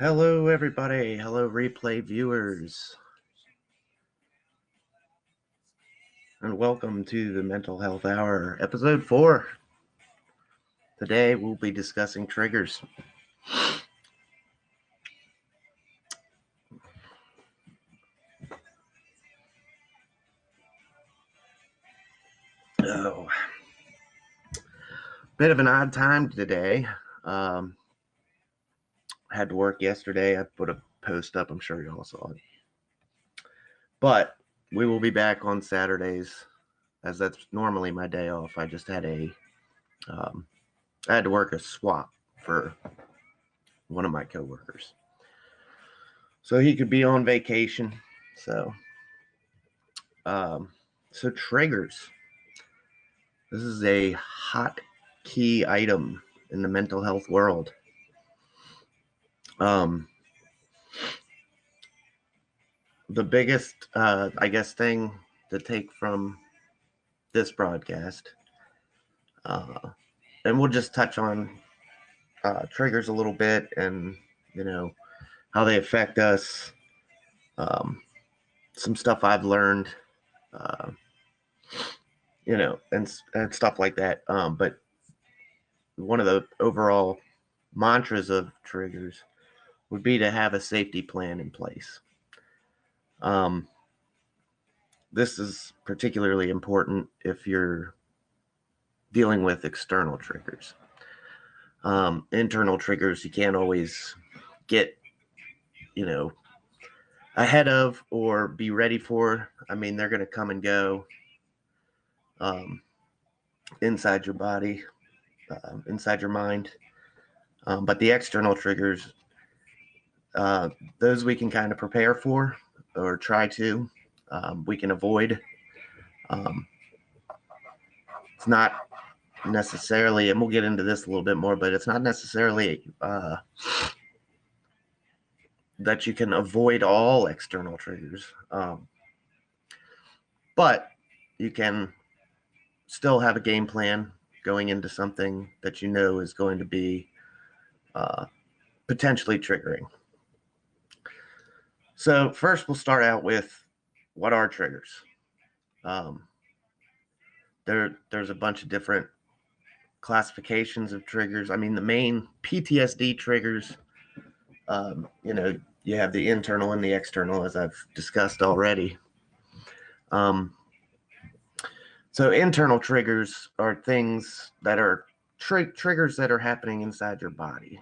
Hello, everybody. Hello, replay viewers. And welcome to the Mental Health Hour, episode 4. Today, we'll be discussing triggers. Oh, bit of an odd time today. Had to work yesterday. I put a post up. I'm sure you all saw it. But we will be back on Saturdays, as that's normally my day off. I just had I had to work a swap for one of my coworkers, so he could be on vacation. So triggers. This is a hot key item in the mental health world. The biggest, thing to take from this broadcast, and we'll just touch on triggers a little bit and, how they affect us, some stuff I've learned, and stuff like that. But one of the overall mantras of triggers would be to have a safety plan in place. This is particularly important if you're dealing with external triggers. Internal triggers you can't always get, ahead of or be ready for. I mean, they're going to come and go inside your body, inside your mind. But the external triggers, those we can kind of prepare for or try to. We can avoid. It's not necessarily, and we'll get into this a little bit more, but it's not necessarily that you can avoid all external triggers. But you can still have a game plan going into something that you know is going to be potentially triggering. So first, we'll start out with what are triggers. There's a bunch of different classifications of triggers. I mean, the main PTSD triggers, you have the internal and the external, as I've discussed already. So internal triggers are things that are triggers that are happening inside your body,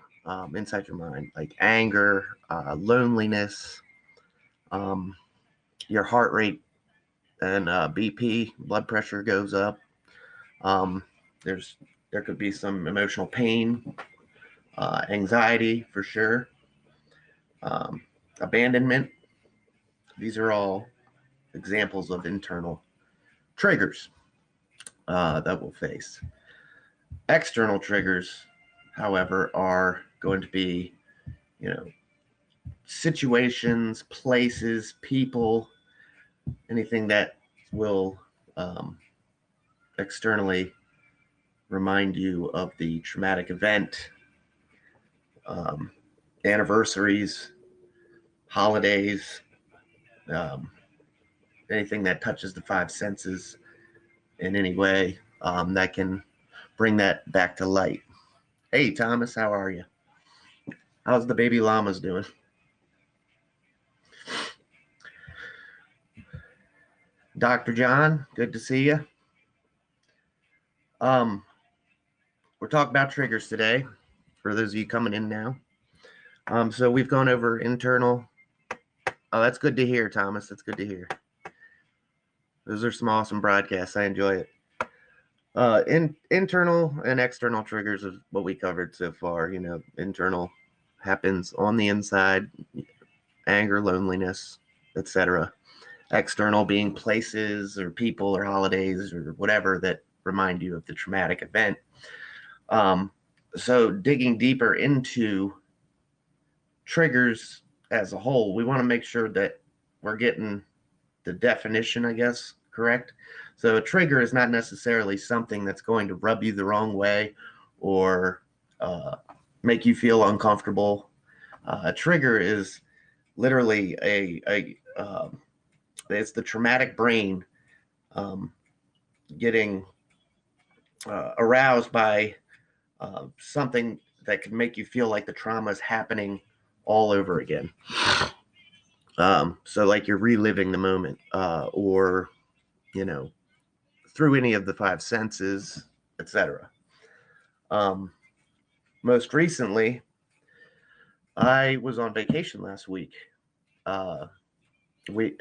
inside your mind, like anger, loneliness, your heart rate and BP, blood pressure goes up. There could be some emotional pain, anxiety for sure, abandonment. These are all examples of internal triggers that we'll face. External triggers, however, are going to be, situations, places, people, anything that will externally remind you of the traumatic event, anniversaries, holidays, anything that touches the five senses in any way that can bring that back to light. Hey, Thomas, how are you? How's the baby llamas doing? Dr. John, good to see you. We're talking about triggers today, for those of you coming in now. So we've gone over internal. Oh, that's good to hear, Thomas. That's good to hear. Those are some awesome broadcasts. I enjoy it. Internal and external triggers is what we covered so far. Internal happens on the inside, anger, loneliness, etc. External being places or people or holidays or whatever that remind you of the traumatic event. So digging deeper into triggers as a whole, we want to make sure that we're getting the definition, I guess, correct. So a trigger is not necessarily something that's going to rub you the wrong way or make you feel uncomfortable. A trigger is literally it's the traumatic brain um, getting aroused by something that can make you feel like the trauma is happening all over again. So like you're reliving the moment, or you know, through any of the five senses, etc. Um, Most recently, I was on vacation last week. Uh, me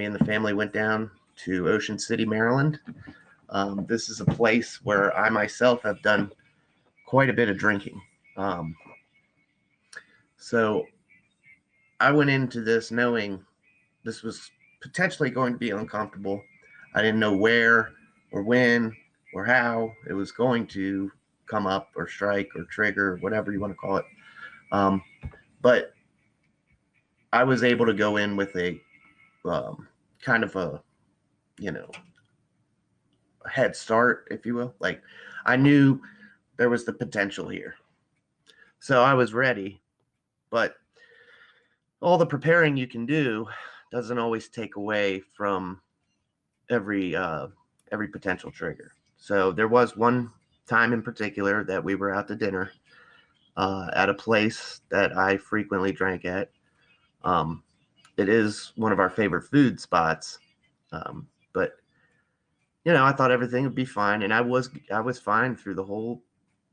and the family went down to Ocean City, Maryland. This is a place where I myself have done quite a bit of drinking. Um, so I went into this knowing this was potentially going to be uncomfortable. I didn't know where or when or how it was going to come up or strike or trigger, whatever you want to call it. Um, but I was able to go in with a kind of a, you know, a head start, if you will. Like I knew there was the potential here. So I was ready, but all the preparing you can do doesn't always take away from every every potential trigger. So there was one time in particular that we were out to dinner at a place that I frequently drank at. Um, it is one of our favorite food spots, but I thought everything would be fine, and I was fine through the whole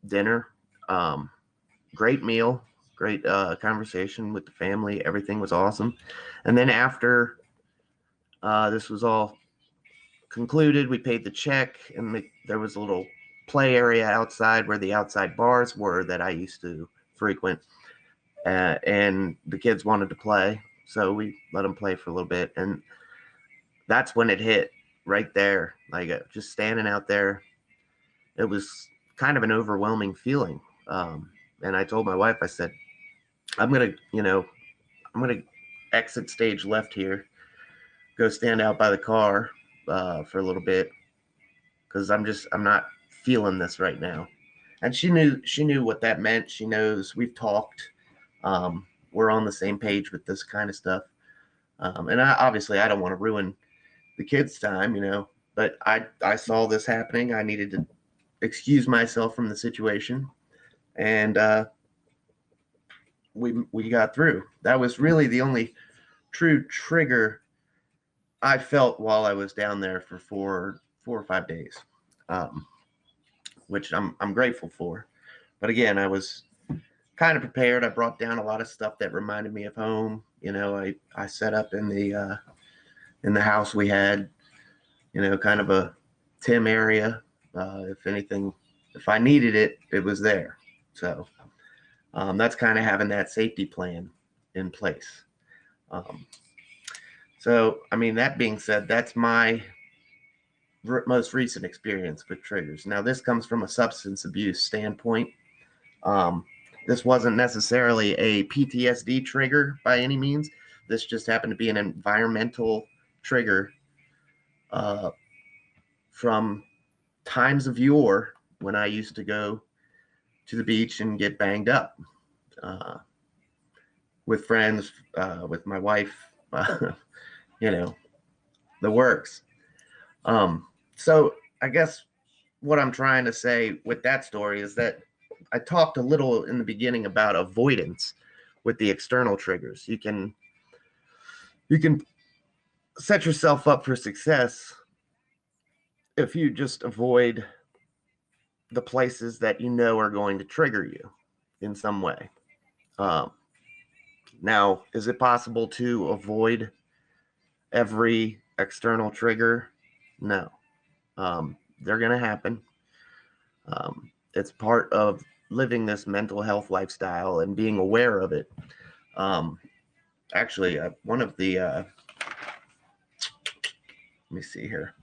dinner. Um, Great meal, great conversation with the family. Everything was awesome, and then after this was all concluded, we paid the check, and there was a little play area outside where the outside bars were that I used to frequent, and the kids wanted to play, so we let them play for a little bit, and that's when it hit right there. Like just standing out there, it was kind of an overwhelming feeling. And I told my wife, I said, I'm gonna, I'm gonna exit stage left here, go stand out by the car for a little bit because I'm not feeling this right now. And she knew what that meant. She knows we've talked. We're on the same page with this kind of stuff. And obviously I don't want to ruin the kids' time, but I saw this happening. I needed to excuse myself from the situation, and we got through. That was really the only true trigger I felt while I was down there for 4 or 5 days, um, which I'm grateful for. But again, I was kind of prepared. I brought down a lot of stuff that reminded me of home. I set up in the house we had, kind of a Tim area. If I needed it, it was there. So that's kind of having that safety plan in place. Um, so, I mean, that being said, that's my most recent experience with triggers. Now, this comes from a substance abuse standpoint. Um, this wasn't necessarily a PTSD trigger by any means. This just happened to be an environmental trigger from times of yore when I used to go to the beach and get banged up uh, with friends, with my wife, you know, the works. So I guess what I'm trying to say with that story is that I talked a little in the beginning about avoidance with the external triggers. You can set yourself up for success if you just avoid the places that you know are going to trigger you in some way. Um, Now, is it possible to avoid every external trigger? No. They're going to happen. It's part of living this mental health lifestyle and being aware of it. Um, Actually, one of the, let me see here.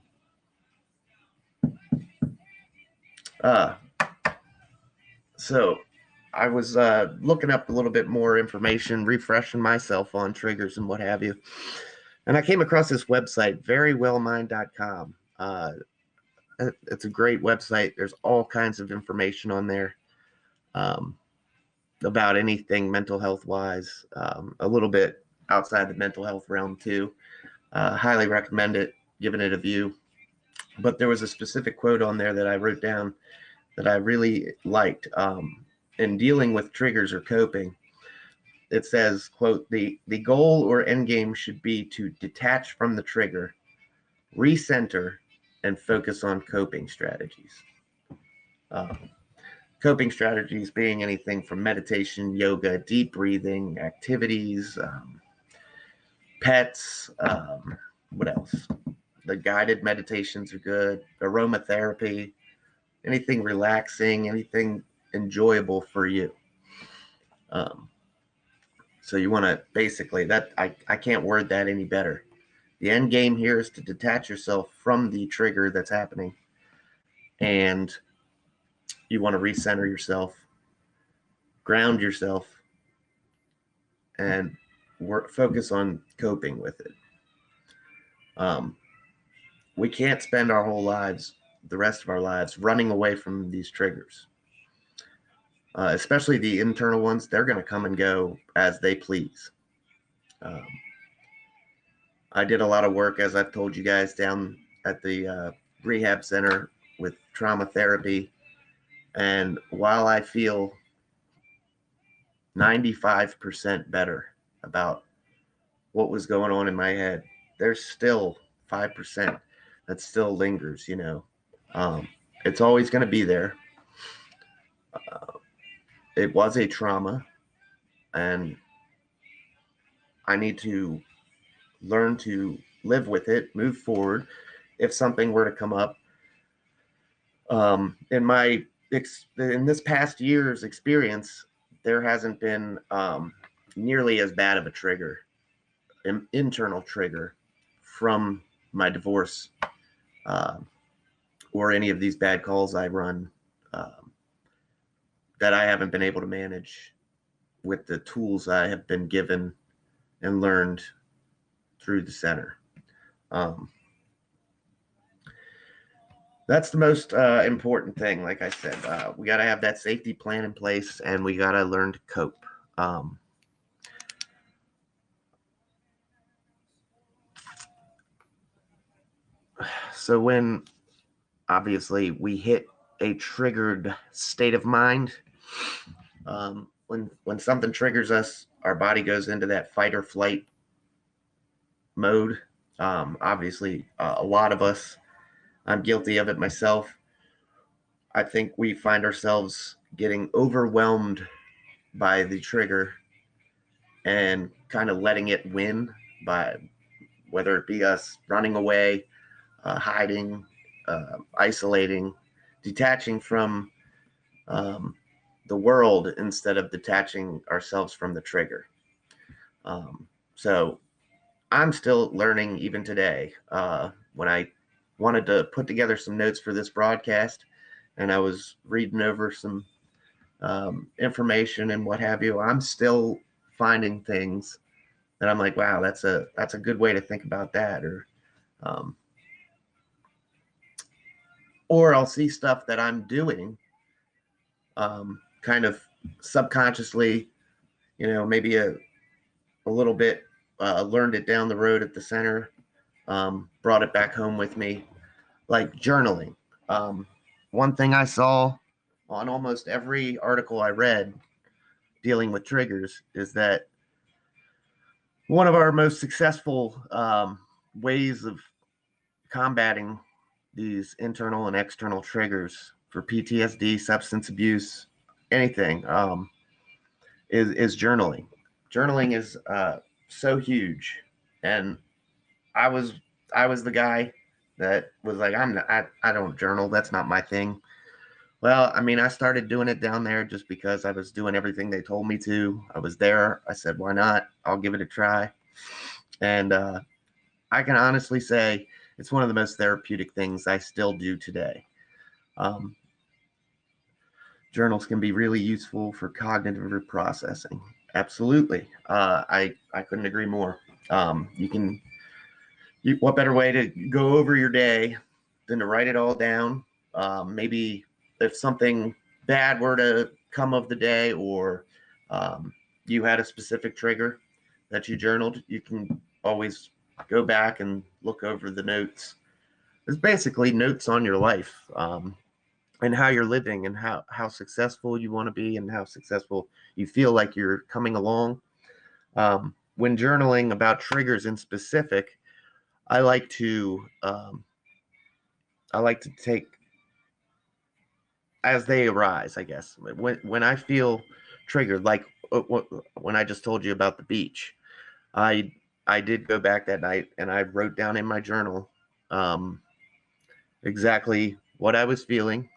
Uh, so I was looking up a little bit more information, refreshing myself on triggers and what have you. And I came across this website, verywellmind.com. It's a great website. There's all kinds of information on there. Um, about anything mental health wise, a little bit outside the mental health realm too. Highly recommend it, giving it a view. But there was a specific quote on there that I wrote down that I really liked. In dealing with triggers or coping, it says, quote, the goal or end game should be to detach from the trigger, recenter, and focus on coping strategies. Um, Coping strategies being anything from meditation, yoga, deep breathing, activities, pets, what else? The guided meditations are good, aromatherapy, anything relaxing, anything enjoyable for you. Um, so you want to basically, that I can't word that any better. The end game here is to detach yourself from the trigger that's happening, and you want to recenter yourself, ground yourself, and focus on coping with it. Um, we can't spend our whole lives, the rest of our lives, running away from these triggers. Especially the internal ones, they're going to come and go as they please. Um, I did a lot of work, as I've told you guys, down at the rehab center with trauma therapy. And while I feel 95% better about what was going on in my head, there's still 5% that still lingers, you know. Um, it's always going to be there. It was a trauma, and I need to learn to live with it, move forward. If something were to come up, in my in this past year's experience, there hasn't been nearly as bad of a trigger, an internal trigger from my divorce, uh, or any of these bad calls I run, um, that I haven't been able to manage with the tools I have been given and learned through the center. Um, that's the most important thing. Like I said, we got to have that safety plan in place, and we got to learn to cope. Um, so when obviously we hit a triggered state of mind, when something triggers us, our body goes into that fight or flight mode. Obviously, a lot of us, I'm guilty of it myself. I think we find ourselves getting overwhelmed by the trigger and kind of letting it win, by whether it be us running away, hiding, isolating, detaching from um, the world instead of detaching ourselves from the trigger. So I'm still learning even today. When I wanted to put together some notes for this broadcast, and I was reading over some information and what have you, I'm still finding things that I'm like, wow, that's a good way to think about that, um, or I'll see stuff that I'm doing, kind of subconsciously, maybe a little bit, learned it down the road at the center, brought it back home with me, like journaling. Um, One thing I saw on almost every article I read dealing with triggers is that one of our most successful ways of combating these internal and external triggers for PTSD, substance abuse, anything, is journaling. Journaling is so huge, and I was I was the guy that was like, I don't journal. That's not my thing. Well, I mean, I started doing it down there just because I was doing everything they told me to. I was there. I said, why not? I'll give it a try. And I can honestly say it's one of the most therapeutic things I still do today. Um, Journals can be really useful for cognitive processing. Absolutely. I couldn't agree more. What better way to go over your day than to write it all down? Maybe if something bad were to come of the day, or You had a specific trigger that you journaled. You can always go back and look over the notes. It's basically notes on your life, and how you're living, and how successful you want to be, and how successful you feel like you're coming along. When journaling about triggers in specific, I like to take as they arise, I guess. When I feel triggered, like when I just told you about the beach, I I did go back that night and I wrote down in my journal, um, exactly what I was feeling,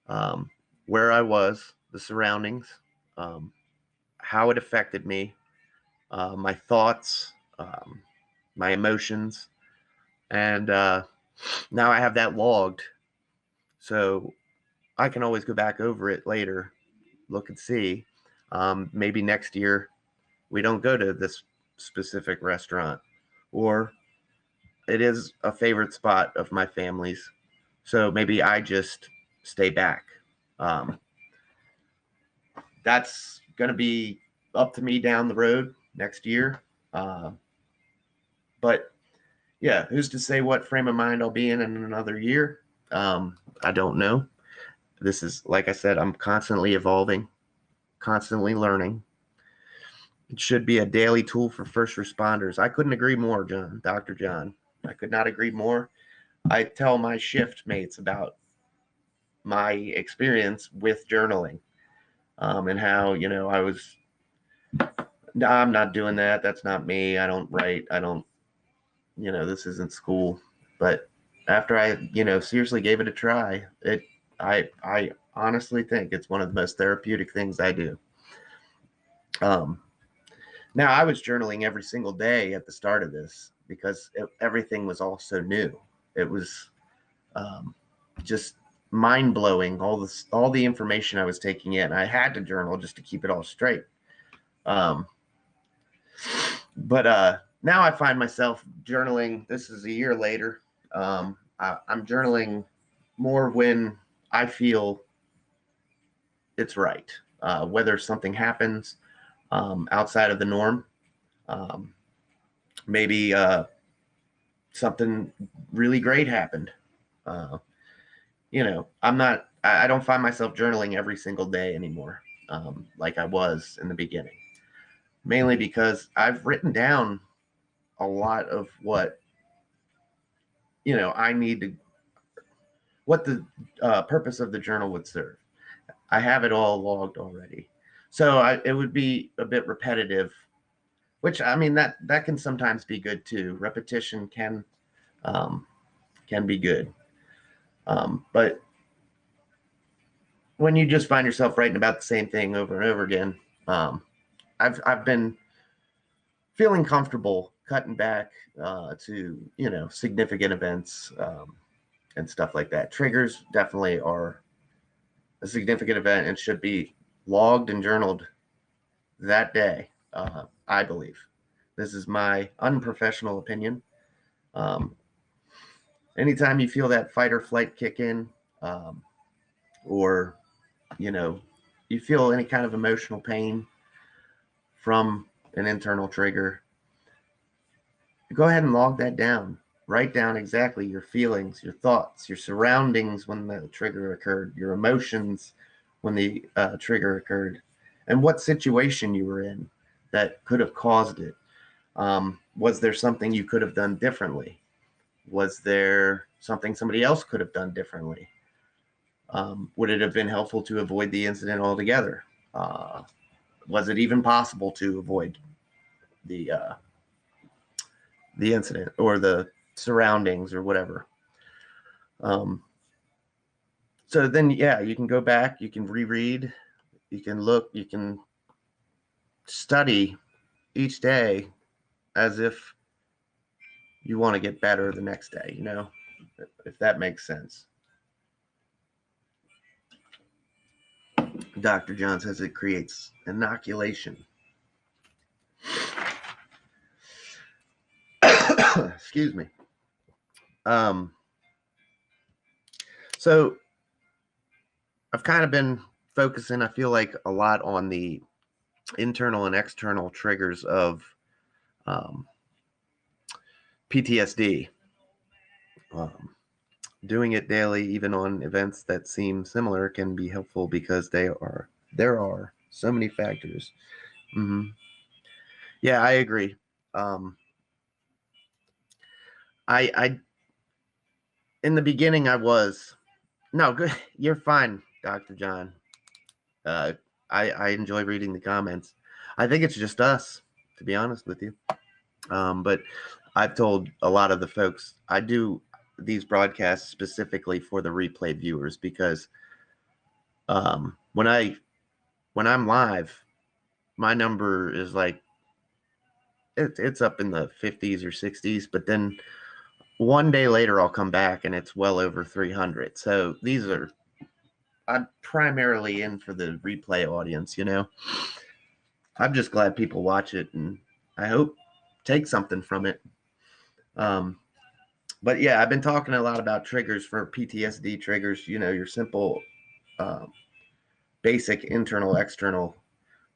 um, where I was, the surroundings, um, how it affected me, my thoughts, my emotions, and now I have that logged, so I can always go back over it later, look and see. Maybe next year we don't go to this specific restaurant, or it is a favorite spot of my family's. So maybe I just stay back. Um, that's going to be up to me down the road next year. Uh, but yeah, who's to say what frame of mind I'll be in another year? I don't know. This is, like I said, I'm constantly evolving, constantly learning. It should be a daily tool for first responders. I couldn't agree more, John, Dr. John. I could not agree more. I tell my shift mates about my experience with journaling, and how, I was, no, I'm not doing that. That's not me. I don't write. I don't, this isn't school. But after I, seriously gave it a try, I honestly think it's one of the most therapeutic things I do. Um, Now, I was journaling every single day at the start of this because everything was all so new. It was, um, just mind blowing, all the information I was taking in. I had to journal just to keep it all straight. Um, but now I find myself journaling. This is a year later. I'm journaling more when I feel it's right, whether something happens outside of the norm. Um, Maybe something really great happened. Uh, I don't find myself journaling every single day anymore, like I was in the beginning, mainly because I've written down a lot of what, I need to, what the purpose of the journal would serve. I have it all logged already. So it would be a bit repetitive, which, I mean, that can sometimes be good too. Repetition um, can be good. But when you just find yourself writing about the same thing over and over again, um, I've been feeling comfortable cutting back to, significant events, and stuff like that. Triggers definitely are a significant event and should be logged and journaled that day. I believe this is my unprofessional opinion. Um, Anytime you feel that fight or flight kick in, or you know you feel any kind of emotional pain from an internal trigger, go ahead and log that down. Write down exactly your feelings, your thoughts, your surroundings when the trigger occurred, your emotions when the trigger occurred, and what situation you were in that could have caused it. Was there something you could have done differently? Was there something somebody else could have done differently? Would it have been helpful to avoid the incident altogether? Uh, was it even possible to avoid the uh, the incident or the surroundings or whatever? Um, so then, yeah, you can go back, you can reread, you can look, you can study each day as if you want to get better the next day, if that makes sense. Dr. John says it creates inoculation. Excuse me. Um, so I've kind of been focusing, I feel like, a lot on the internal and external triggers of PTSD. Um, Doing it daily, even on events that seem similar, can be helpful because there are so many factors. Mm-hmm. Yeah, I agree. Um, I in the beginning I was no good. You're fine, Dr. John. Uh, I enjoy reading the comments. I think it's just us, to be honest with you. But I've told a lot of the folks I do these broadcasts specifically for the replay viewers because when I'm live, my number is like it's up in the 50s or 60s, but then one day later I'll come back and it's well over 300. So these are I'm primarily in for the replay audience, you know. I'm just glad people watch it and I hope take something from it. Um, but yeah, I've been talking a lot about triggers for PTSD triggers, you know, your simple um, basic internal, external,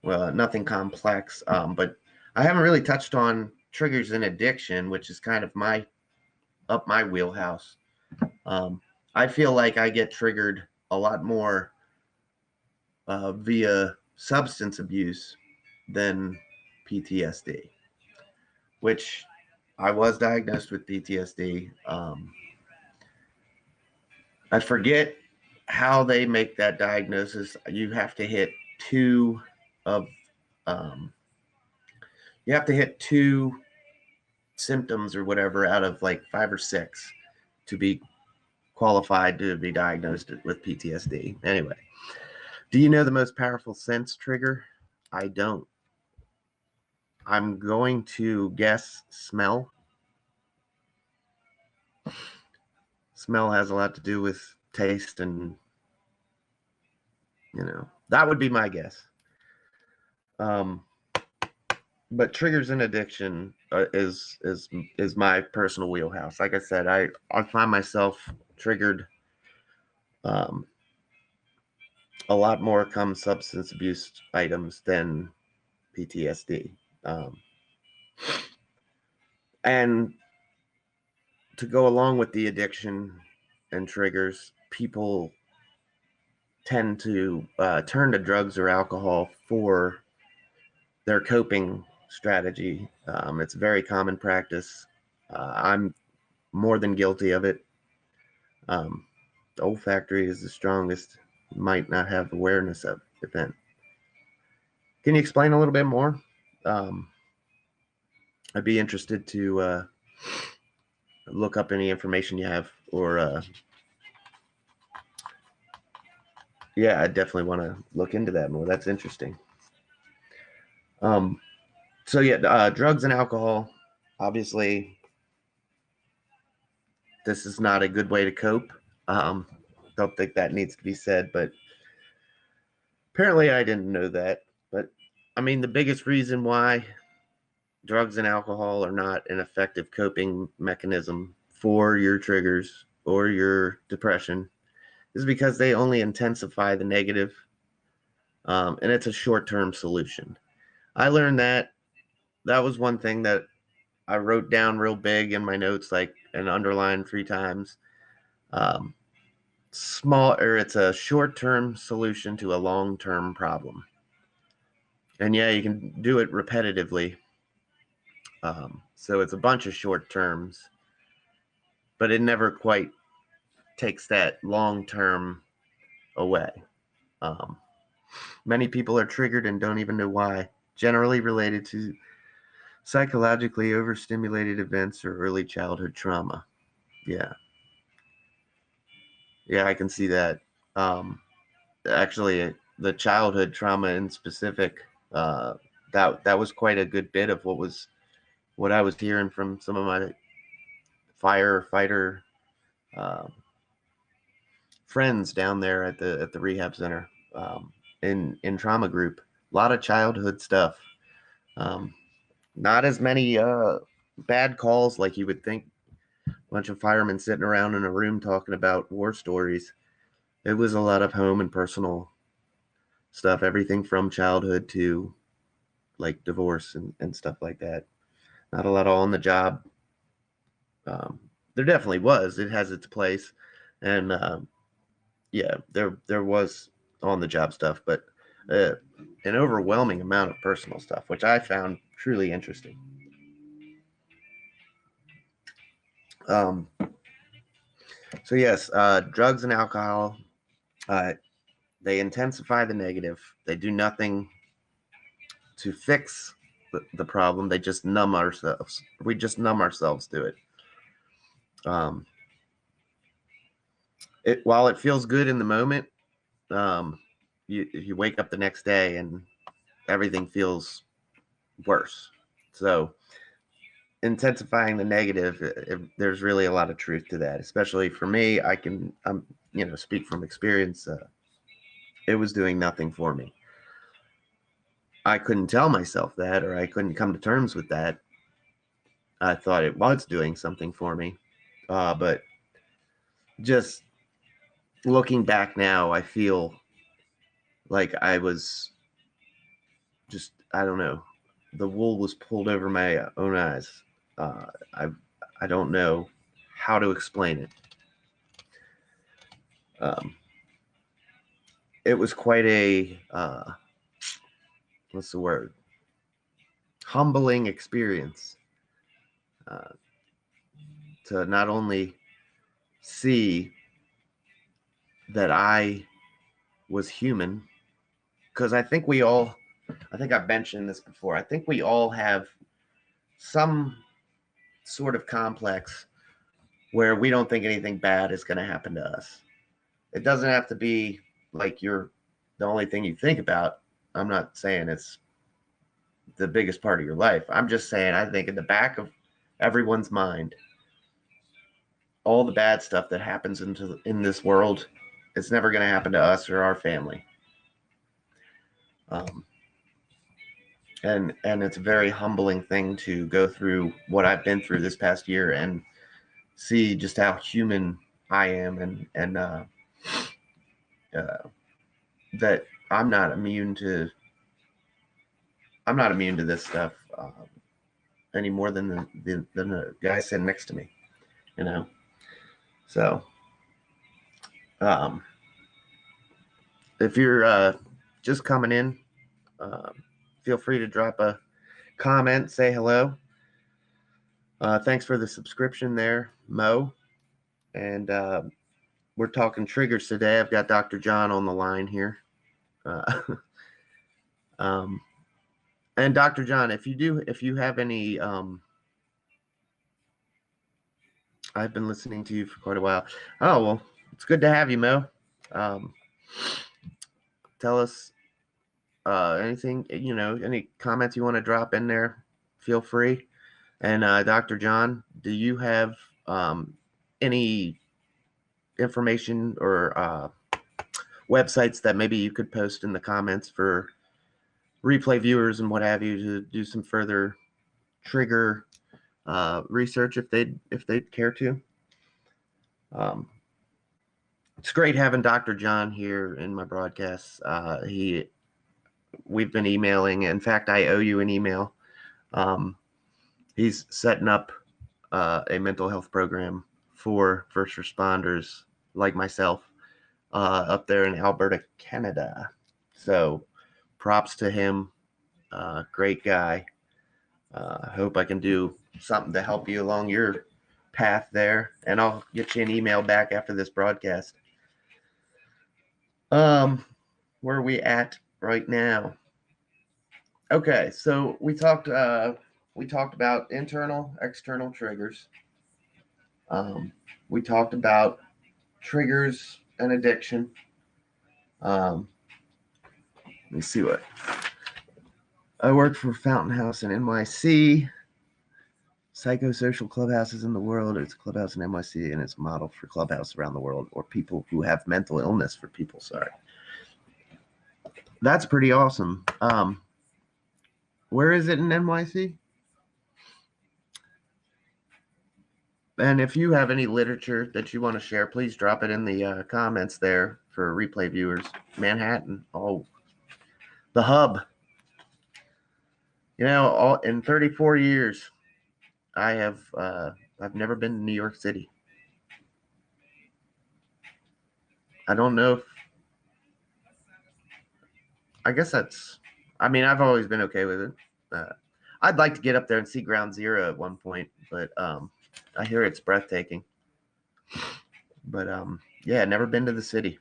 well, nothing complex. But I haven't really touched on triggers in addiction, which is kind of up my wheelhouse. Um, I feel like I get triggered a lot more via substance abuse than PTSD, which I was diagnosed with PTSD. I forget how they make that diagnosis. You have to hit two of um, you have to hit two symptoms or whatever out of like 5 or 6 to be qualified to be diagnosed with PTSD. Anyway, do you know the most powerful sense trigger? I don't. I'm going to guess smell. Smell has a lot to do with taste, and that would be my guess. Um, but triggers in addiction is my personal wheelhouse. Like I said, I find myself triggered um, a lot more come substance abuse items than PTSD. Um, and to go along with the addiction and triggers, people tend to turn to drugs or alcohol for their coping strategy. It's a very common practice. I'm more than guilty of it. Um, the olfactory is the strongest. Might not have awareness of it then. Can you explain a little bit more? Um, I'd be interested to look up any information you have, or yeah, I definitely want to look into that more. That's interesting. Um, so yeah, drugs and alcohol. Obviously, this is not a good way to cope. Um, don't think that needs to be said, but apparently I didn't know that. But I mean, the biggest reason why drugs and alcohol are not an effective coping mechanism for your triggers or your depression is because they only intensify the negative, and it's a short-term solution. I learned that was one thing that I wrote down real big in my notes, like and underlined 3 times. Um, it's a short-term solution to a long-term problem, and yeah, you can do it repetitively. So it's a bunch of short terms, but it never quite takes that long-term away. Um, Many people are triggered and don't even know why, generally related to psychologically overstimulated events or early childhood trauma. Yeah, yeah, I can see that. Um, Actually, the childhood trauma in specific, uh, that was quite a good bit of what I was hearing from some of my firefighter uh, friends down there at the rehab center, in trauma group. A lot of childhood stuff. Um, Not as many bad calls like you would think. A bunch of firemen sitting around in a room talking about war stories. It was a lot of home and personal stuff, everything from childhood to like divorce and stuff like that. Not a lot of on the job. There definitely was. It has its place, and yeah, there was on the job stuff, but uh, an overwhelming amount of personal stuff, which I found truly interesting. Um, so yes, drugs and alcohol, uh, they intensify the negative. They do nothing to fix the problem. They just numb ourselves. We just numb ourselves to it. Um, while it feels good in the moment, um, you wake up the next day and everything feels worse. So intensifying the negative, there's really a lot of truth to that. Especially for me, I'm speak from experience. It was doing nothing for me. I couldn't tell myself that, or I couldn't come to terms with that. I thought it was doing something for me, but just looking back now, I feel like I was just, I don't know, the wool was pulled over my own eyes. Uh, I I don't know how to explain it. Um, it was quite a what's the word? Humbling experience uh, to not only see that I was human, because I think I've mentioned this before. I think we all have some sort of complex where we don't think anything bad is going to happen to us. It doesn't have to be like you're the only thing you think about. I'm not saying it's the biggest part of your life. I'm just saying I think in the back of everyone's mind, all the bad stuff that happens in this world, it's never going to happen to us or our family. Um, and it's a very humbling thing to go through what I've been through this past year and see just how human I am and that I'm not immune to this stuff any more than the guy sitting next to me, you know. So um, if you're just coming in, uh, feel free to drop a comment, say hello. Thanks for the subscription there, Mo. And we're talking triggers today. I've got Dr. John on the line here. Uh, um, and Dr. John, if you have any, I've been listening to you for quite a while. Oh, well, it's good to have you, Mo. Um, tell us anything, any comments you want to drop in there, feel free. And Dr. John, do you have any information or websites that maybe you could post in the comments for replay viewers and what have you to do some further trigger research if they'd care to? Um, it's great having Dr. John here in my broadcasts. We've been emailing. In fact, I owe you an email. He's setting up a mental health program for first responders like myself up there in Alberta, Canada. So props to him. Great guy. I hope I can do something to help you along your path there. And I'll get you an email back after this broadcast. Where are we at right now? Okay, so we talked about internal, external triggers. We talked about triggers and addiction. Let me see what I work for Fountain House in NYC. Psychosocial clubhouses in the world. It's a clubhouse in NYC, and it's modeled for clubhouse around the world, or people who have mental illness for people. Sorry, that's pretty awesome. Where is it in NYC? And if you have any literature that you want to share, please drop it in the comments there for replay viewers. Manhattan, oh, the hub. all in 34 years, I've never been to New York City. I don't know if I guess I've always been okay with it. Uh, I'd like to get up there and see Ground Zero at one point, but I hear it's breathtaking. But yeah, never been to the city.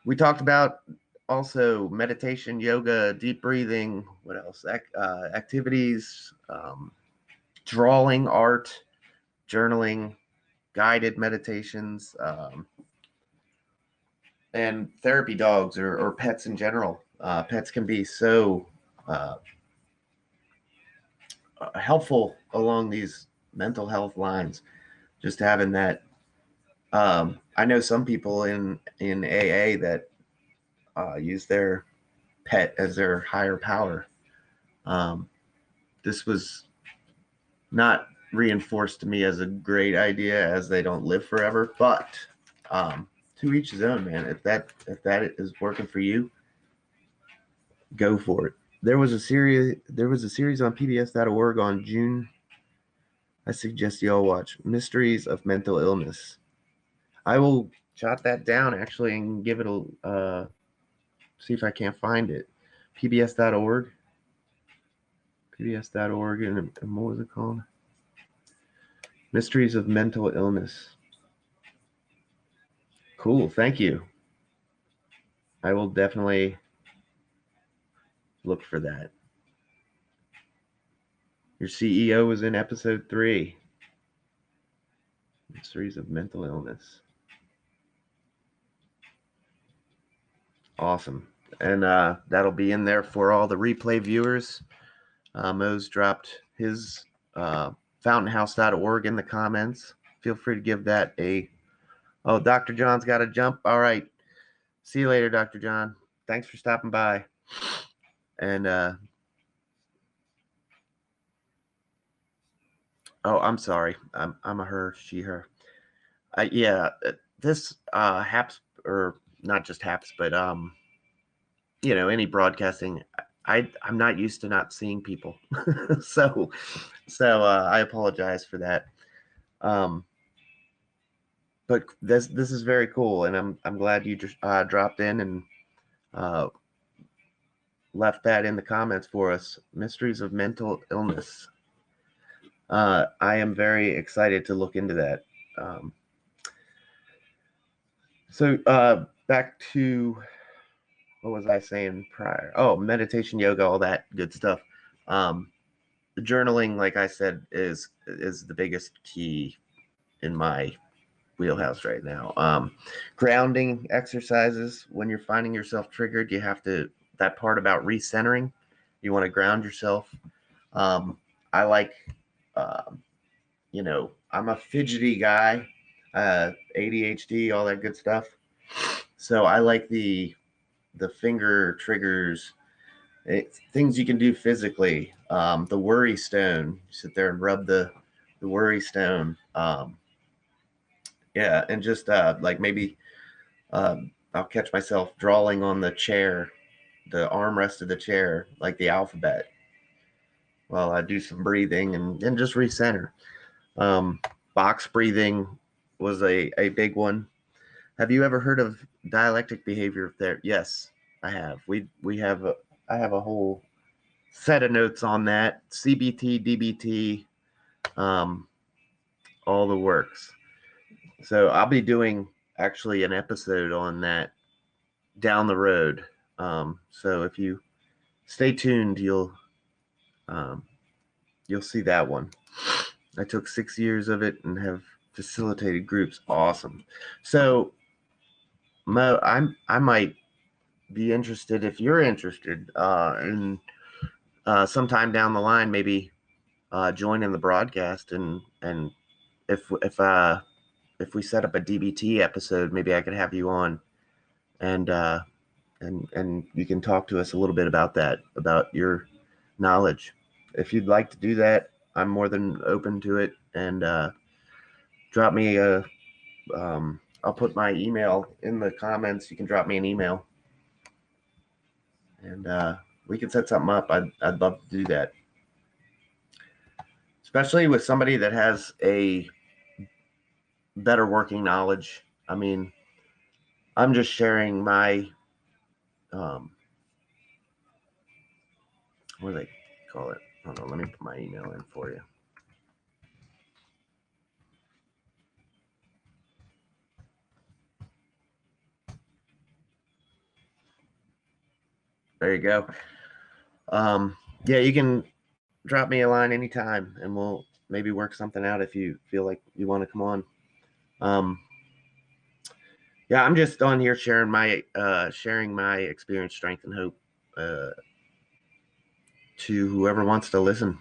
We talked about also meditation, yoga, deep breathing. What else? Activities, drawing, art, journaling, guided meditations, and therapy dogs or pets in general. Pets can be so uh, helpful along these mental health lines. Just having that. I know some people in AA that use their pet as their higher power. Um, this was not reinforced to me as a great idea, as they don't live forever. But to each his own, man. If that is working for you, go for it. There was a series on PBS.org on June. I suggest you all watch Mysteries of Mental Illness. I will jot that down actually and give it a see if I can't find it. PBS.org. PBS.org and what was it called? Mysteries of Mental Illness. Cool, thank you. I will definitely look for that. Your CEO was in episode 3. Mysteries of Mental Illness. Awesome. And that'll be in there for all the replay viewers. Mo's dropped his fountainhouse.org in the comments. Feel free to give that a. Oh, Dr. John's got to jump. All right. See you later, Dr. John. Thanks for stopping by. And oh, I'm sorry. I'm a her, she, her. Yeah, this haps, or not just haps, but any broadcasting. I'm not used to not seeing people, so I apologize for that. But this is very cool, and I'm glad you just dropped in and left that in the comments for us. Mysteries of Mental Illness. I am very excited to look into that. So back to what was I saying prior? Oh, meditation, yoga, all that good stuff. The journaling, like I said, is the biggest key in my wheelhouse right now. Grounding exercises. When you're finding yourself triggered, you have to, that part about recentering, you want to ground yourself. I like, I'm a fidgety guy, ADHD, all that good stuff. So I like the finger triggers, things you can do physically. The worry stone, you sit there and rub the worry stone. Yeah, and just like maybe I'll catch myself drawing on the chair, the armrest of the chair, like the alphabet, while I do some breathing and just recenter. Box breathing was a big one. Have you ever heard of dialectic behavior there? Yes, I have. I have a whole set of notes on that. CBT, DBT, all the works. So I'll be doing actually an episode on that down the road. So if you stay tuned, you'll see that one. I took 6 years of it and have facilitated groups. Awesome. So Mo, I might be interested, if you're interested, in sometime down the line, maybe joining the broadcast, and if we set up a DBT episode, maybe I could have you on, and and you can talk to us a little bit about that, about your knowledge. If you'd like to do that, I'm more than open to it. And drop me a. I'll put my email in the comments. You can drop me an email, and we could set something up. I'd love to do that, especially with somebody that has a better working knowledge. I mean, I'm just sharing my um, what do they call it? Hold on, let me put my email in for you. There you go. Yeah, you can drop me a line anytime, and we'll maybe work something out if you feel like you want to come on. Um, yeah, I'm just on here sharing my experience, strength, and hope uh, to whoever wants to listen.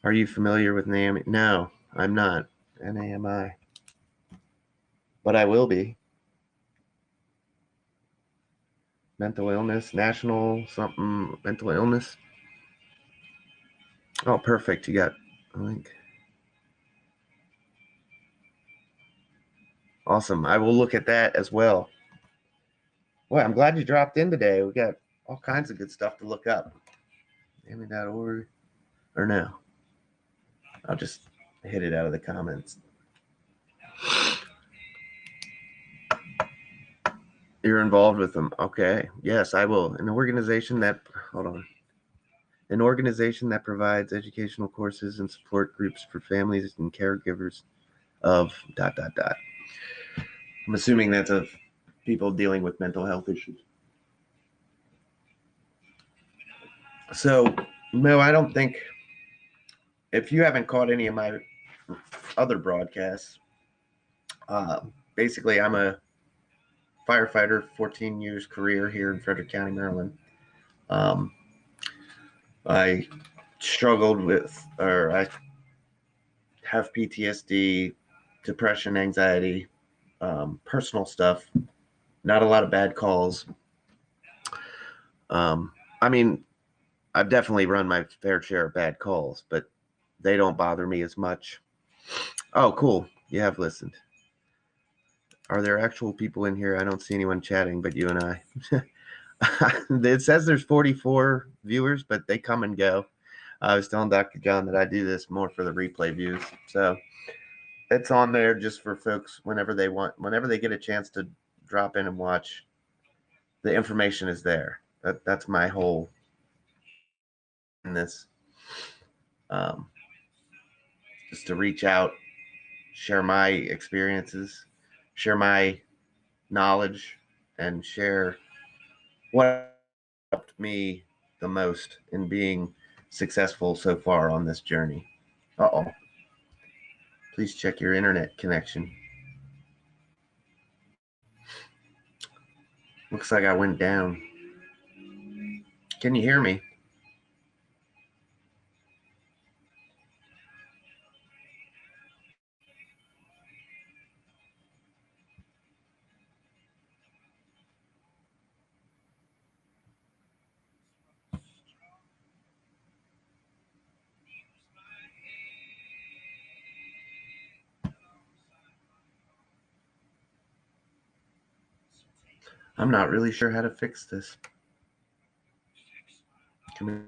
Are you familiar with NAMI? No, I'm not. NAMI, but I will be. Mental illness, national something, mental illness. Oh, perfect. You got a link. Awesome. I will look at that as well. Well, I'm glad you dropped in today. We got all kinds of good stuff to look up. NAMI.org. Or no. I'll just hit it out of the comments. You're involved with them. Okay. Yes, I will. An organization that, hold on. An organization that provides educational courses and support groups for families and caregivers of ... I'm assuming that's of people dealing with mental health issues. So, no, I don't think, if you haven't caught any of my other broadcasts, uh, basically I'm a firefighter, 14 years career here in Frederick County, Maryland. Um, I struggled with, or I have PTSD, depression, anxiety, personal stuff, not a lot of bad calls. I mean, I've definitely run my fair share of bad calls, but they don't bother me as much. Oh, cool. You have listened. Are there actual people in here? I don't see anyone chatting but you and I. It says there's 44 viewers, but they come and go. I was telling Dr. John that I do this more for the replay views. So it's on there just for folks whenever they want, whenever they get a chance to drop in and watch. The information is there. That's my whole in this. Um, just to reach out, share my experiences, share my knowledge, and share what helped me the most in being successful so far on this journey. Uh-oh. Please check your internet connection. Looks like I went down. Can you hear me? I'm not really sure how to fix this. Can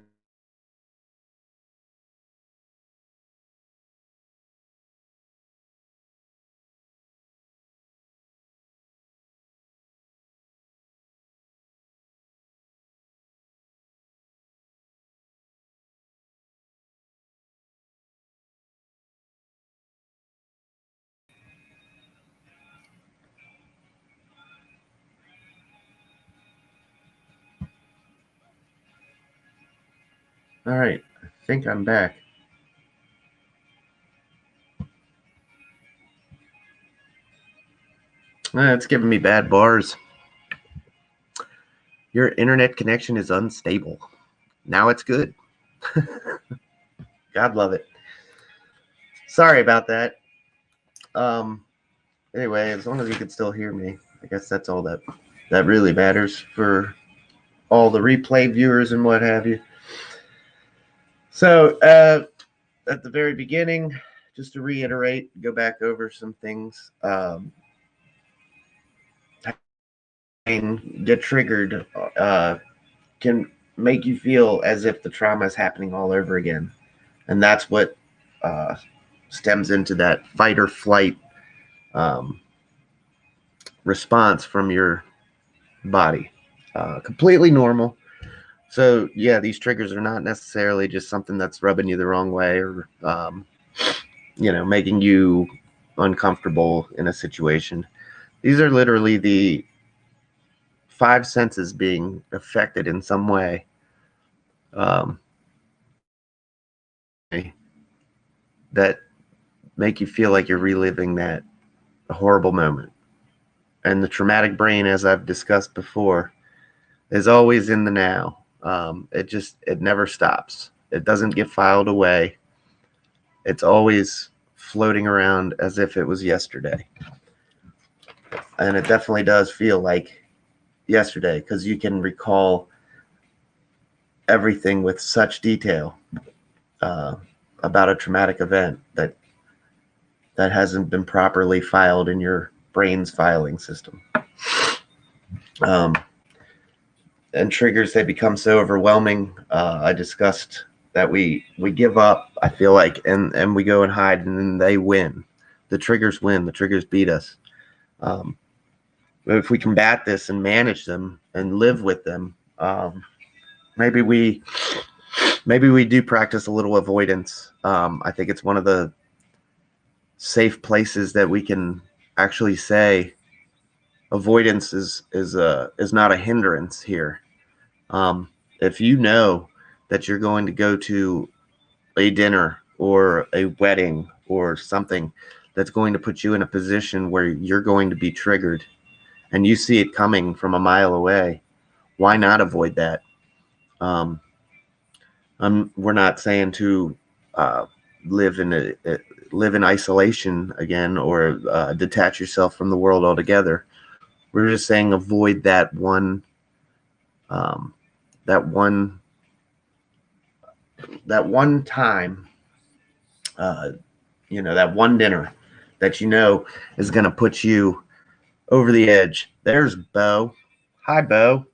All right, I think I'm back. It's giving me bad bars. Your internet connection is unstable. Now it's good. God love it. Sorry about that. Anyway, as long as you can still hear me, I guess that's all that really matters for all the replay viewers and what have you. So, at the very beginning, just to reiterate, go back over some things. Get triggered can make you feel as if the trauma is happening all over again. And that's what stems into that fight or flight um, response from your body. Completely normal. So, yeah, these triggers are not necessarily just something that's rubbing you the wrong way or, making you uncomfortable in a situation. These are literally the five senses being affected in some way. Um, that make you feel like you're reliving that horrible moment. And the traumatic brain, as I've discussed before, is always in the now. It never stops. It doesn't get filed away. It's always floating around as if it was yesterday. And it definitely does feel like yesterday because you can recall everything with such detail uh, about a traumatic event that hasn't been properly filed in your brain's filing system. Um, and triggers, they become so overwhelming. I discussed that we give up, I feel like, and we go and hide, and then they win. The triggers win. The triggers beat us. Um, but if we combat this and manage them and live with them, maybe we do practice a little avoidance. I think it's one of the safe places that we can actually say avoidance is not a hindrance here. If you know that you're going to go to a dinner or a wedding or something that's going to put you in a position where you're going to be triggered and you see it coming from a mile away, why not avoid that? Um, we're not saying to uh, live in isolation again or detach yourself from the world altogether. We're just saying avoid that one um, that one time, uh, that one dinner that is going to put you over the edge. There's Bo. Hi, Bo.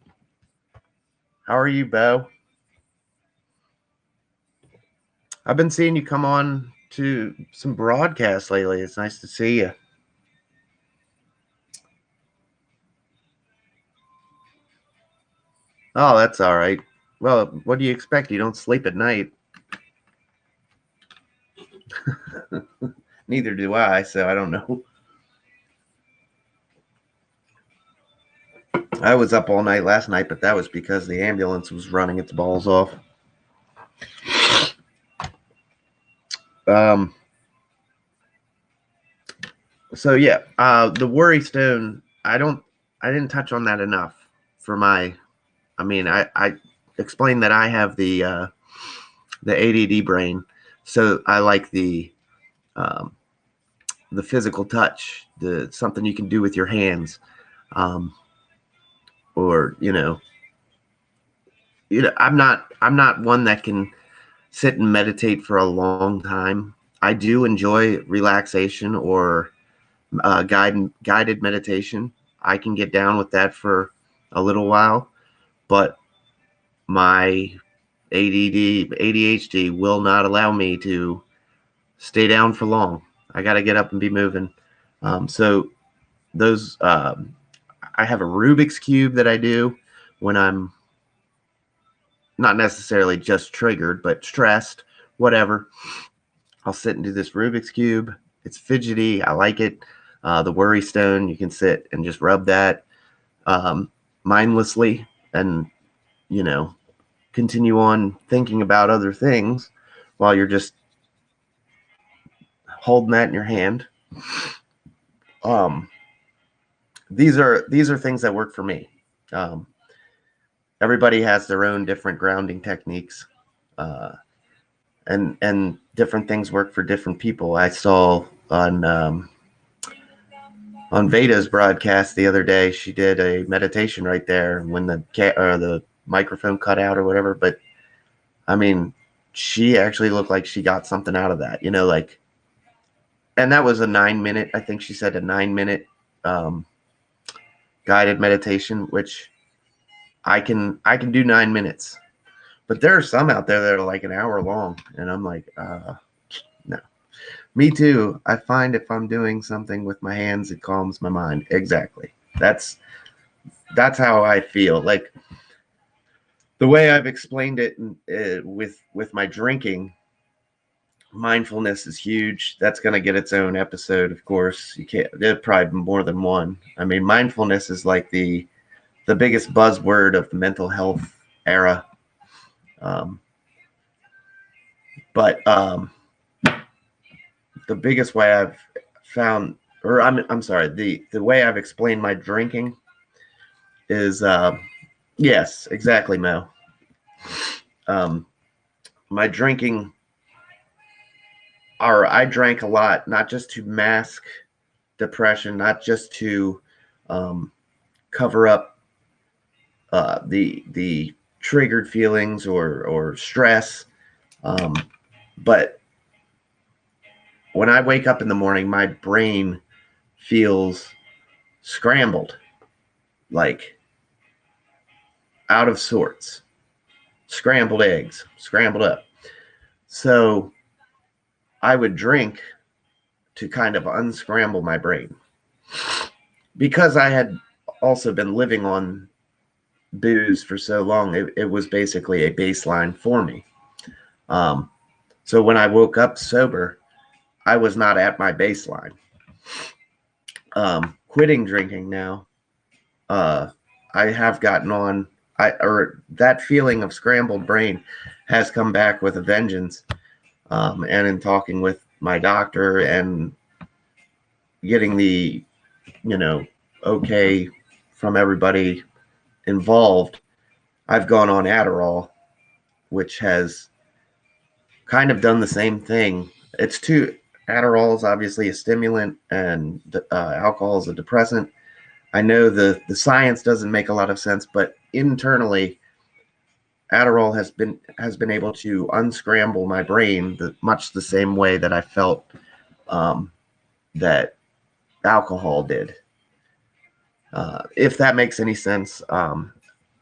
How are you, Bo? I've been seeing you come on to some broadcasts lately. It's nice to see you. Oh, that's all right. Well, what do you expect? You don't sleep at night. Neither do I, so I don't know. I was up all night last night, but that was because the ambulance was running its balls off. Um, so yeah, the worry stone. I didn't touch on that enough for my. I mean, I explained that I have the ADD brain, so I like um, the physical touch, the something you can do with your hands, um, or I'm not one that can sit and meditate for a long time. I do enjoy relaxation or guided meditation. I can get down with that for a little while, but my ADHD will not allow me to stay down for long. I got to get up and be moving. So those I have a Rubik's cube that I do when I'm not necessarily just triggered, but stressed, whatever. I'll sit and do this Rubik's cube. It's fidgety. I like it. The worry stone, you can sit and just rub that mindlessly and, you know, continue on thinking about other things while you're just holding that in your hand. Um, these are things that work for me. Um, everybody has their own different grounding techniques, and different things work for different people. I saw on Veda's broadcast the other day, she did a meditation right there when the microphone cut out or whatever. But I mean, she actually looked like she got something out of that, like. And that was a 9-minute. I think she said a 9-minute guided meditation, which I can do 9 minutes. But there are some out there that are like an hour long, and I'm like, no. Me too. I find if I'm doing something with my hands, it calms my mind. Exactly. That's how I feel. Like the way I've explained it with my drinking, mindfulness is huge. That's going to get its own episode, of course. You can't. There's probably more than one. I mean, mindfulness is like the biggest buzzword of the mental health era. Um, but the biggest way I've found, or I'm sorry, the way I've explained my drinking is yes, exactly, Mo. My drinking, or I drank a lot, not just to mask depression, not just to cover up the triggered feelings or stress, but when I wake up in the morning, my brain feels scrambled, like out of sorts, scrambled eggs, scrambled up. So I would drink to kind of unscramble my brain because I had also been living on booze for so long. It was basically a baseline for me. So when I woke up sober, I was not at my baseline. Quitting drinking now, I have gotten on. Or that feeling of scrambled brain has come back with a vengeance. And in talking with my doctor and getting the, okay from everybody involved, I've gone on Adderall, which has kind of done the same thing. Adderall is obviously a stimulant, and alcohol is a depressant. I know the science doesn't make a lot of sense, but internally, Adderall has been able to unscramble my brain much the same way that I felt that alcohol did. If that makes any sense.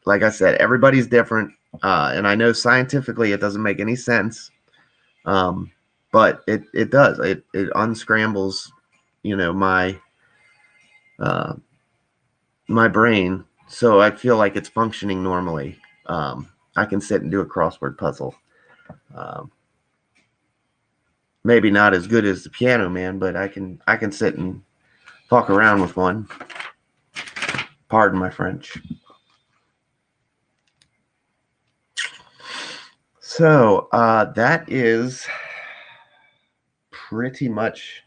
Like I said, everybody's different, and I know scientifically it doesn't make any sense, but it does. It unscrambles, my my brain, so I feel like it's functioning normally. I can sit and do a crossword puzzle. Um, Maybe not as good as the Piano Man, but I can sit and fuck around with one. Pardon my French. So that is pretty much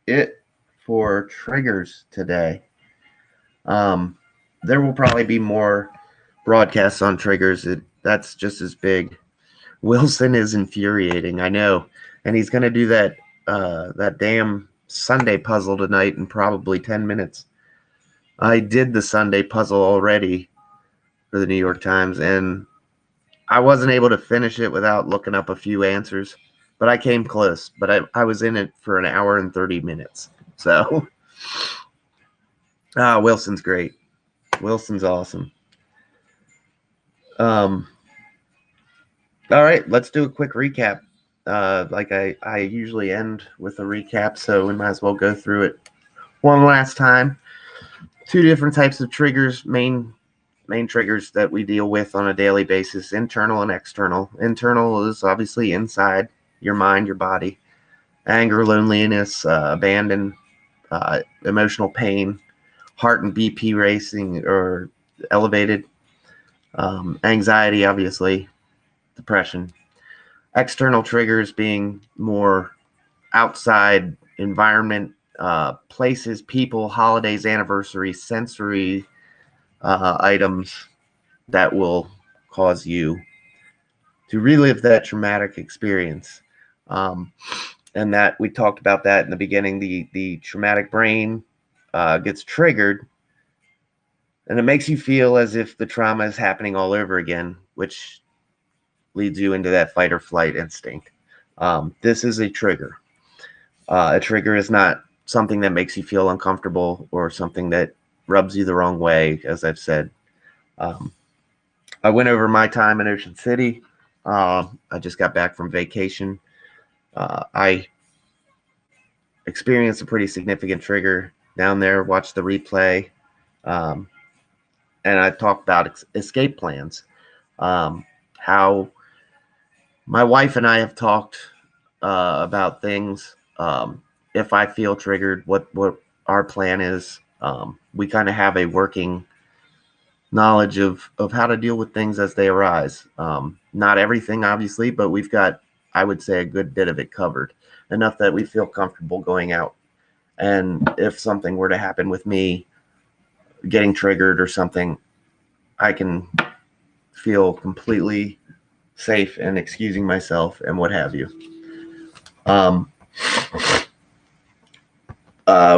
it for triggers today. There will probably be more broadcasts on triggers. That's just as big. Wilson is infuriating, I know, and he's gonna do that damn Sunday puzzle tonight in probably 10 minutes. I did the Sunday puzzle already for the New York Times, and I wasn't able to finish it without looking up a few answers, but I came close. But I was in it for an hour and 30 minutes. So, Wilson's great. Wilson's awesome. All right, let's do a quick recap. Like I usually end with a recap, so we might as well go through it one last time. Two different types of triggers, main triggers that we deal with on a daily basis: internal and external. Internal is obviously inside your mind, your body. Anger, loneliness, abandon, emotional pain, heart and BP racing or elevated, anxiety, obviously, depression. External triggers being more outside environment, places, people, holidays, anniversaries, sensory items that will cause you to relive that traumatic experience. And that we talked about that in the beginning. The traumatic brain gets triggered, and it makes you feel as if the trauma is happening all over again, which leads you into that fight or flight instinct. This is a trigger. A trigger is not something that makes you feel uncomfortable or something that rubs you the wrong way, as I've said. I went over my time in Ocean City. I just got back from vacation. I experienced a pretty significant trigger down there, watched the replay, um, and I talked about escape plans. How my wife and I have talked about things. If I feel triggered, what our plan is. We kind of have a working knowledge of how to deal with things as they arise. Not everything, obviously, but we've got, I would say, a good bit of it covered, enough that we feel comfortable going out. And if something were to happen with me, getting triggered or something, I can feel completely safe and excusing myself and what have you.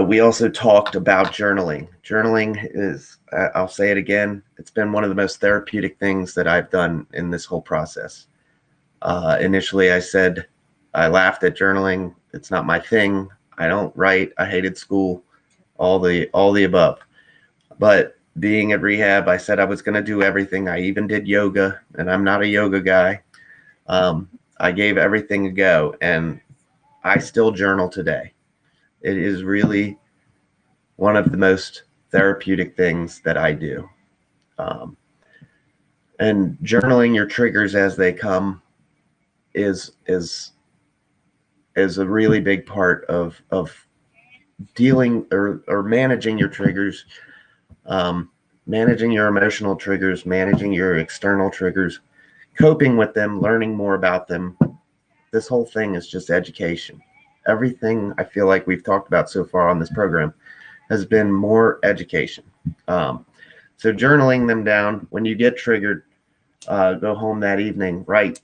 We also talked about journaling. Journaling is, I'll say it again, it's been one of the most therapeutic things that I've done in this whole process. Initially, I said I laughed at journaling. It's not my thing. I don't write. I hated school. All the above. But being at rehab, I said I was going to do everything. I even did yoga, and I'm not a yoga guy. I gave everything a go, and I still journal today. It is really one of the most therapeutic things that I do. And journaling your triggers as they come is a really big part of dealing or managing your triggers, managing your emotional triggers, managing your external triggers, coping with them, learning more about them. This whole thing is just education. Everything I feel like we've talked about so far on this program has been more education. So journaling them down. When you get triggered, go home that evening, write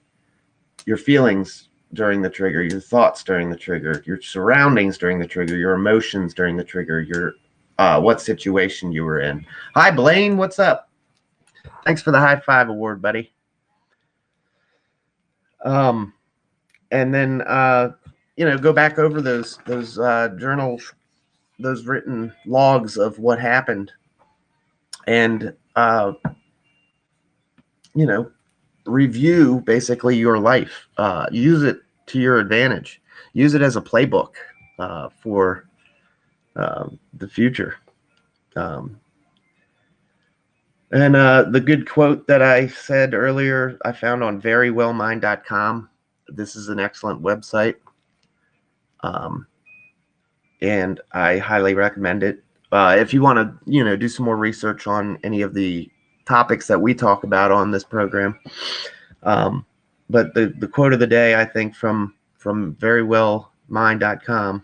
your feelings during the trigger, your thoughts during the trigger, your surroundings during the trigger, your emotions during the trigger, your what situation you were in. Hi, Blaine. What's up? Thanks for the high five award, buddy. And then go back over those journals, those written logs of what happened, and review basically your life. Use it to your advantage. Use it as a playbook for the future. And the good quote that I said earlier, I found on verywellmind.com. This is an excellent website. And I highly recommend it. If you want to, do some more research on any of the topics that we talk about on this program. But the quote of the day, I think, from verywellmind.com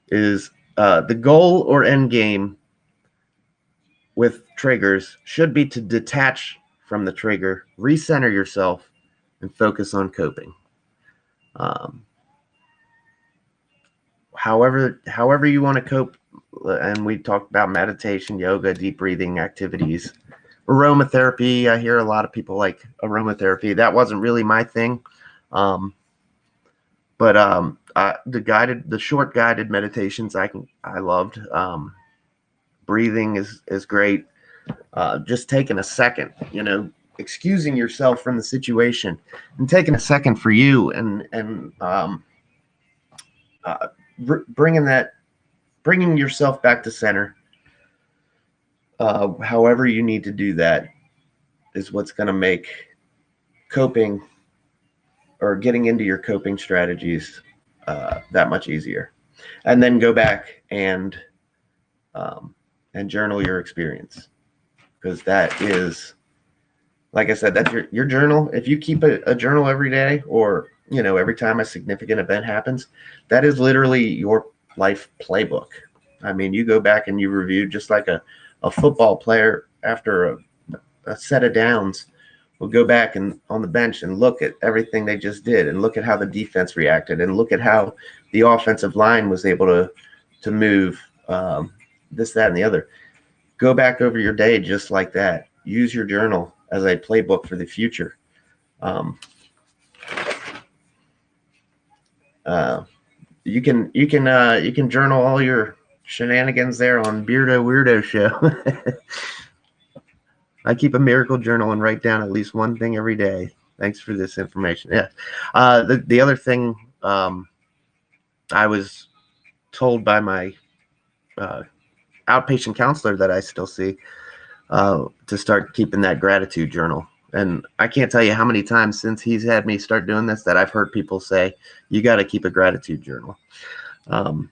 is the goal or end game with triggers should be to detach from the trigger, recenter yourself, and focus on coping. However you want to cope, and we talked about meditation, yoga, deep breathing activities, aromatherapy. I hear a lot of people like aromatherapy. That wasn't really my thing, but the short guided meditations I loved. Breathing is great. Just taking a second, excusing yourself from the situation and taking a second for you and bringing yourself back to center. However you need to do that is what's going to make coping or getting into your coping strategies that much easier. And then go back and journal your experience, because that is, like I said, that's your journal. If you keep a journal every day, or every time a significant event happens, that is literally your life playbook. I mean, you go back and you review, just like a football player after a set of downs will go back and on the bench and look at everything they just did, and look at how the defense reacted, and look at how the offensive line was able to move this, that, and the other. Go back over your day just like that. Use your journal as a playbook for the future. You can journal all your shenanigans there on Beardo Weirdo Show. I keep a miracle journal and write down at least one thing every day. Thanks for this information. Yeah. The other thing I was told by my uh, outpatient counselor that I still see to start keeping that gratitude journal. And I can't tell you how many times since he's had me start doing this that I've heard people say, "You got to keep a gratitude journal." Um,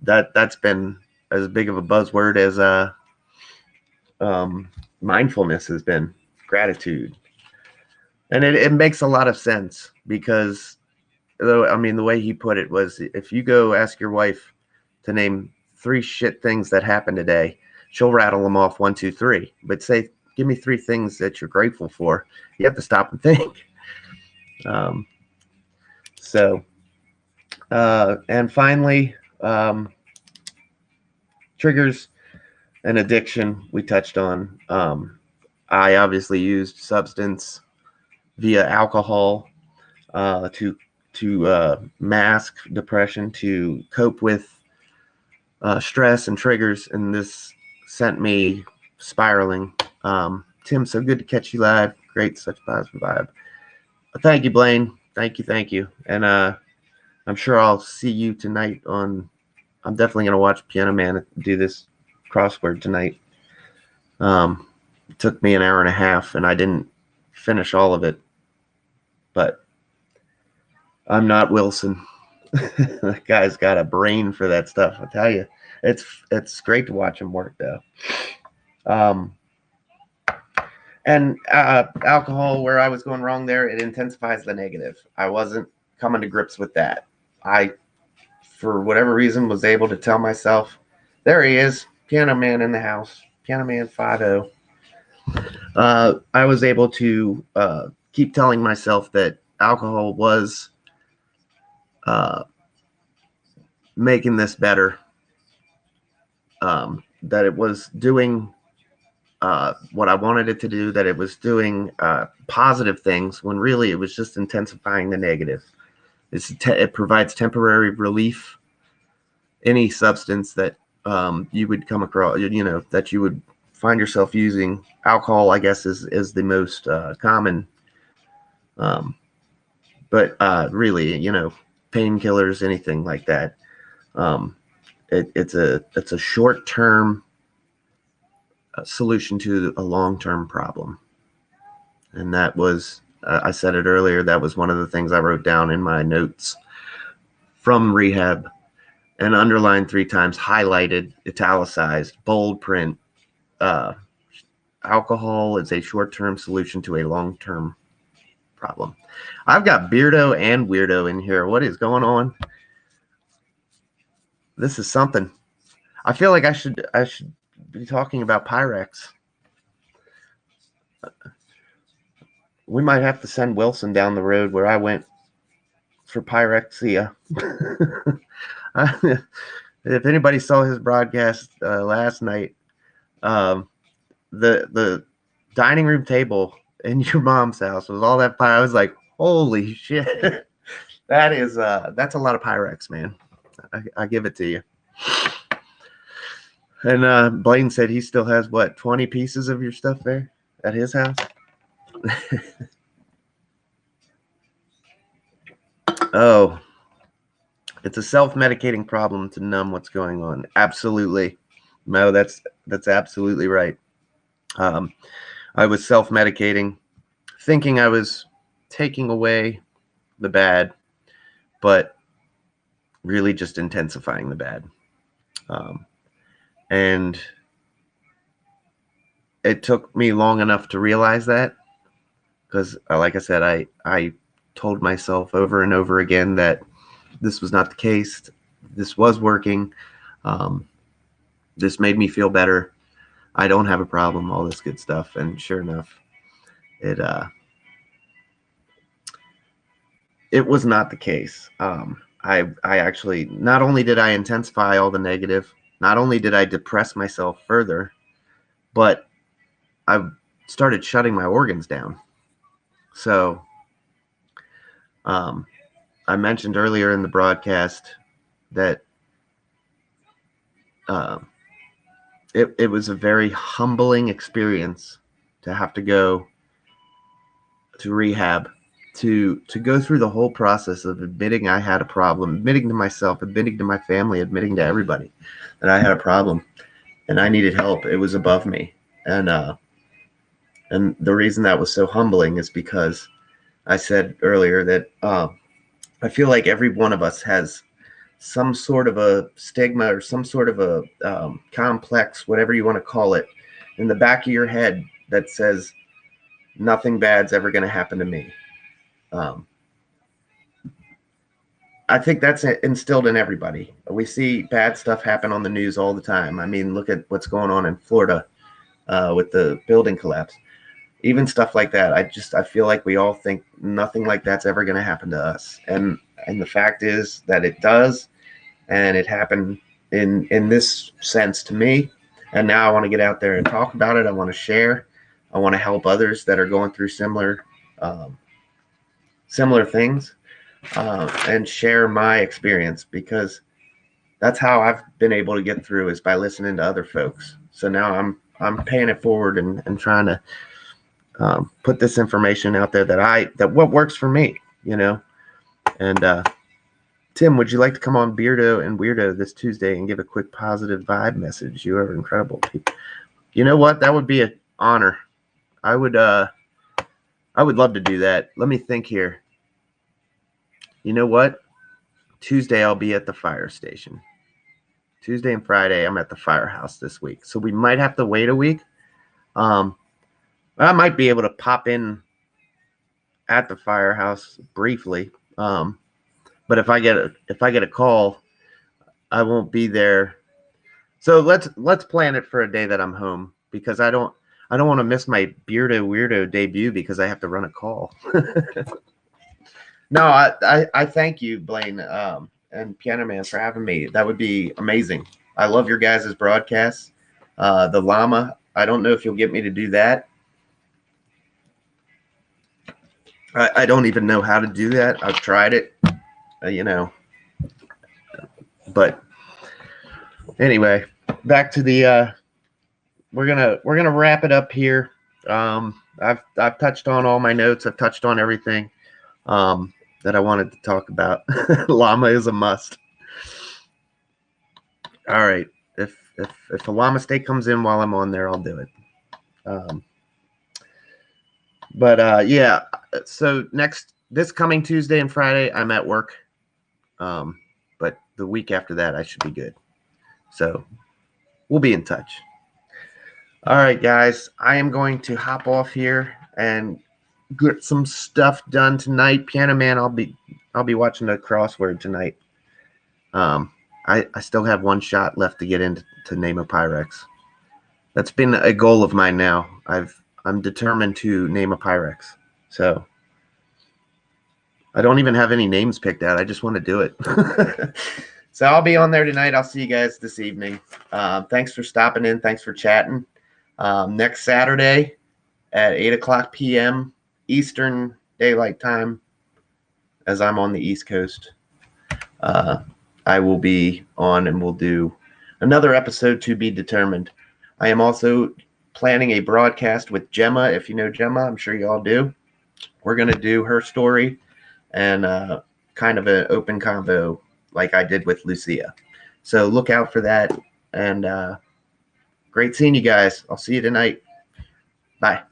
that's been as big of a buzzword as mindfulness has been. Gratitude, and it makes a lot of sense because, though, I mean, the way he put it was, if you go ask your wife to name 3 shit things that happened today, she'll rattle them off 1, 2, 3. But say, give me 3 things that you're grateful for. You have to stop and think. Um, so, and finally, triggers and addiction we touched on. I obviously used substance via alcohol to mask depression, to cope with stress and triggers, and this sent me spiraling. Tim, so good to catch you live. Great, such a positive vibe. Thank you, Blaine. Thank you. And I'm sure I'll see you tonight on. I'm definitely gonna watch Piano Man do this crossword tonight. It took me an hour and a half, and I didn't finish all of it, but I'm not Wilson. That guy's got a brain for that stuff. I tell you, it's great to watch him work though. Um, and alcohol, where I was going wrong there, it intensifies the negative. I wasn't coming to grips with that. I, for whatever reason, was able to tell myself, there he is, Piano Man in the house, Piano Man 5-0. I was able to keep telling myself that alcohol was making this better, that it was doing what I wanted it to do, that it was doing positive things when really it was just intensifying the negative. It provides temporary relief. Any substance that you would come across, that you would find yourself using, alcohol, I guess, is the most common. But really, painkillers, anything like that. It's a short-term solution to a long-term problem. And that was, I said it earlier, that was one of the things I wrote down in my notes from rehab, and underlined 3 times, highlighted, italicized, bold print. Alcohol is a short-term solution to a long-term problem. I've got Beardo and Weirdo in here. What is going on? This is something. I feel like I should be talking about Pyrex. We might have to send Wilson down the road where I went for pyrexia. If anybody saw his broadcast last night, the dining room table in your mom's house was all that fire. I was like, holy shit. That's a lot of Pyrex, man. I give it to you. And Blaine said he still has 20 pieces of your stuff there at his house. Oh, it's a self-medicating problem to numb what's going on. Absolutely. No, that's absolutely right. I was self-medicating, thinking I was taking away the bad, but really just intensifying the bad. And it took me long enough to realize that, because, like I said, I told myself over and over again that this was not the case. This was working. This made me feel better. I don't have a problem, all this good stuff. And sure enough, it was not the case. I actually, not only did I intensify all the negative, not only did I depress myself further, but I started shutting my organs down. So I mentioned earlier in the broadcast that it was a very humbling experience to have to go to rehab, to go through the whole process of admitting I had a problem, admitting to myself, admitting to my family, admitting to everybody that I had a problem and I needed help. It was above me. And the reason that was so humbling is because I said earlier that I feel like every one of us has some sort of a stigma or some sort of a complex, whatever you want to call it, in the back of your head that says nothing bad's ever going to happen to me. I think that's instilled in everybody. We see bad stuff happen on the news all the time. I mean, look at what's going on in Florida with the building collapse. Even stuff like that. I feel like we all think nothing like that's ever going to happen to us. And the fact is that it does. And it happened in this sense to me. And now I want to get out there and talk about it. I want to share. I want to help others that are going through similar things and share my experience, because that's how I've been able to get through, is by listening to other folks. So now I'm paying it forward and trying to put this information out there that what works for me, you know. And Tim, would you like to come on Beardo and Weirdo this Tuesday and give a quick positive vibe message? You are incredible. You know what? That would be an honor. I would love to do that. Let me think here. You know what? Tuesday I'll be at the fire station. Tuesday and Friday I'm at the firehouse this week. So we might have to wait a week. I might be able to pop in at the firehouse briefly. But if I get a call, I won't be there. So let's plan it for a day that I'm home, because I don't want to miss my Beardo Weirdo debut because I have to run a call. No, I thank you, Blaine, and Piano Man, for having me. That would be amazing. I love your guys' broadcasts. The llama, I don't know if you'll get me to do that. I don't even know how to do that. I've tried it, but anyway, back to the we're gonna wrap it up here. I've touched on all my notes. I've touched on everything that I wanted to talk about. Llama is a must. All right, if a llama steak comes in while I'm on there, I'll do it. Yeah, so this coming Tuesday and Friday, I'm at work. But the week after that, I should be good. So we'll be in touch. All right, guys, I am going to hop off here and get some stuff done tonight. Piano Man, I'll be watching a crossword tonight. I still have one shot left to get into Name a Pyrex. That's been a goal of mine now. I'm determined to name a Pyrex. So I don't even have any names picked out. I just want to do it. So I'll be on there tonight. I'll see you guys this evening. Thanks for stopping in. Thanks for chatting. Next Saturday at 8:00 p.m. Eastern Daylight Time, as I'm on the East Coast, I will be on and we'll do another episode to be determined. I am also planning a broadcast with Gemma. If you know Gemma, I'm sure you all do. We're going to do her story and kind of an open convo like I did with Lucia. So look out for that. And great seeing you guys. I'll see you tonight. Bye.